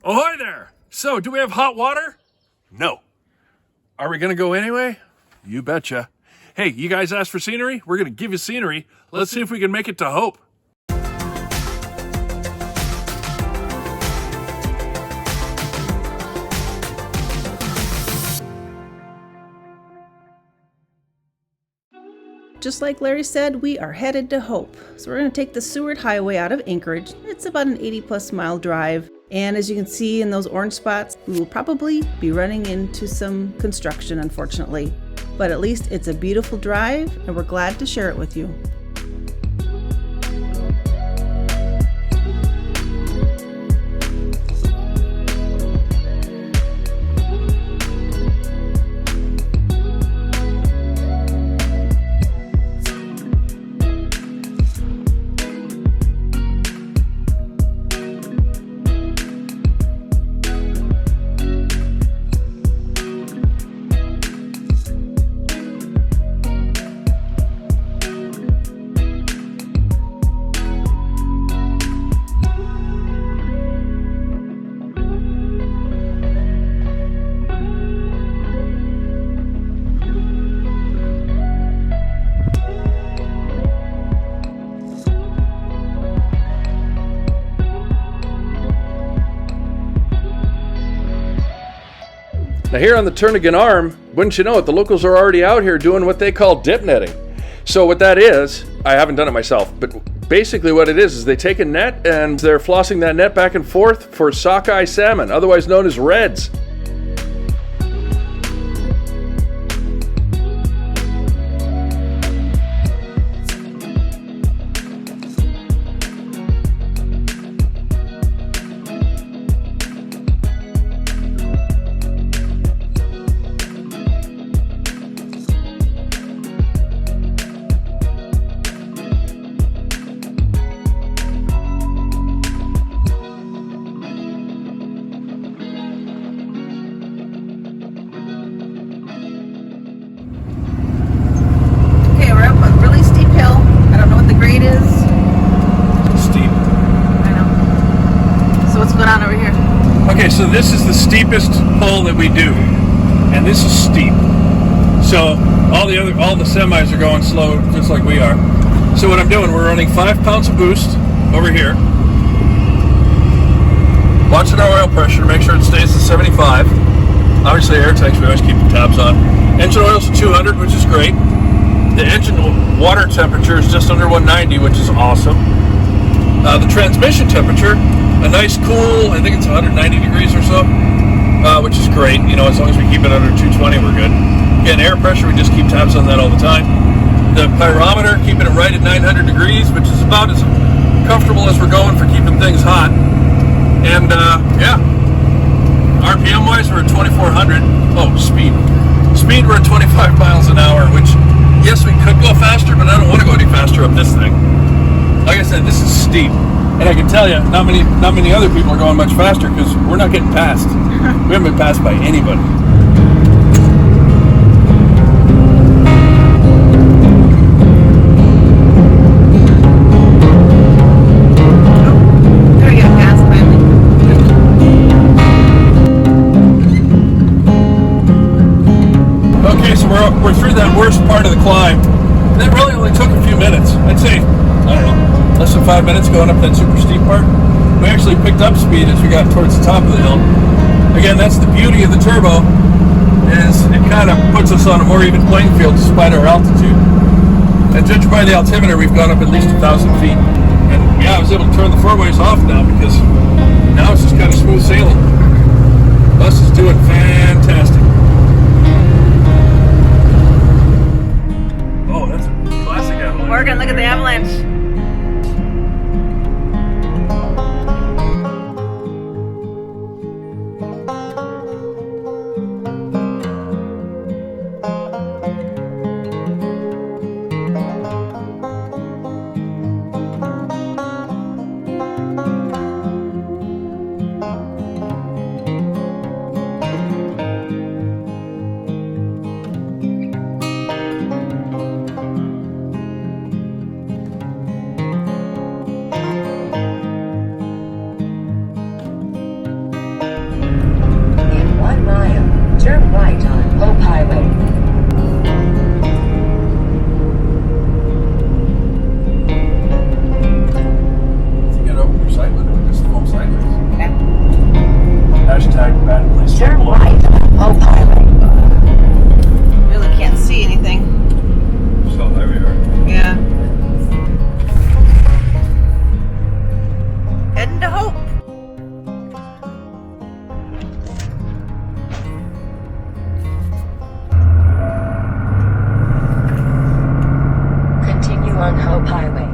Ahoy there! So, do we have hot water? No. Are we gonna go anyway? You betcha. Hey, you guys asked for scenery? We're gonna give you scenery. Let's see if we can make it to Hope. Just like Larry said, we are headed to Hope. So we're going to take the Seward Highway out of Anchorage. It's about an 80+ mile drive. And as you can see in those orange spots, we will probably be running into some construction, unfortunately. But at least it's a beautiful drive, and we're glad to share it with you. Now here on the Turnagain Arm, wouldn't you know it, the locals are already out here doing what they call dip netting. So what that is, I haven't done it myself, but basically what it is they take a net and they're flossing that net back and forth for sockeye salmon, otherwise known as reds. Okay, so this is the steepest pull that we do, and this is steep. So all the semis are going slow, just like we are. So what I'm doing, we're running 5 pounds of boost over here. Watching our oil pressure to make sure it stays at 75. Obviously, air tanks we always keep the tabs on. Engine oil's at 200, which is great. The engine water temperature is just under 190, which is awesome. The transmission temperature, a nice cool, I think it's 190 degrees or so, which is great. You know, as long as we keep it under 220, we're good. Again, air pressure, we just keep tabs on that all the time. The pyrometer, keeping it right at 900 degrees, which is about as comfortable as we're going for keeping things hot. And yeah, RPM-wise, we're at 2,400. Oh, speed. Speed, we're at 25 miles an hour, which, yes, we could go faster, but I don't want to go any faster up this thing. Like I said, this is steep. And I can tell you, not many other people are going much faster because we're not getting passed. We haven't been passed by anybody. There you go, passed finally. Okay, so we're through that worst part of the climb. And it really only took a few minutes. I'd say, I don't know, less than 5 minutes going up that super steep part. We actually picked up speed as we got towards the top of the hill. Again, that's the beauty of the turbo, is it kind of puts us on a more even playing field despite our altitude. And judged by the altimeter, we've gone up at least 1,000 feet. And yeah, I was able to turn the four-ways off now because now it's just kind of smooth sailing. Bus is doing fantastic. Oh, that's a classic Avalanche. Morgan, look at the Avalanche. Turn right on Hope Highway. Hashtag bad place to Turn blow. right on Hope Highway. Really can't see anything. So there we are. Yeah. Heading to Hope. Continue on Hope Highway.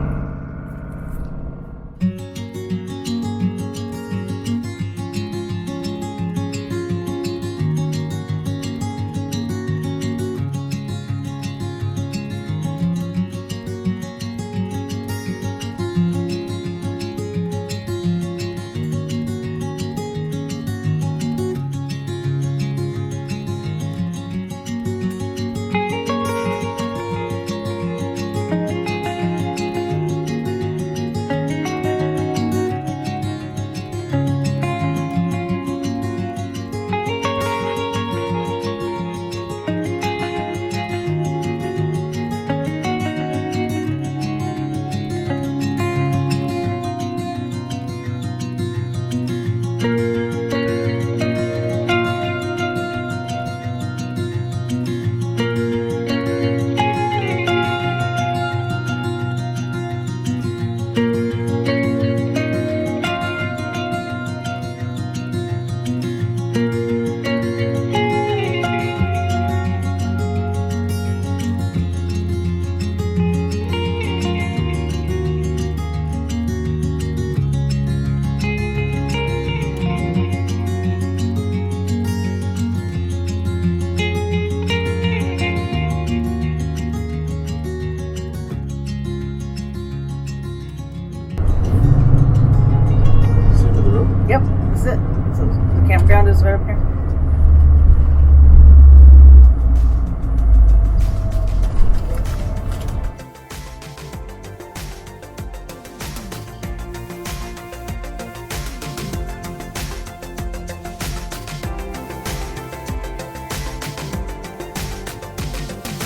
Yep, that's it. So the campground is right up here.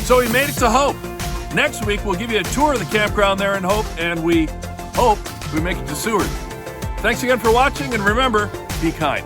So we made it to Hope. Next week, we'll give you a tour of the campground there in Hope, and we hope we make it to Seward. Thanks again for watching, and remember, be kind.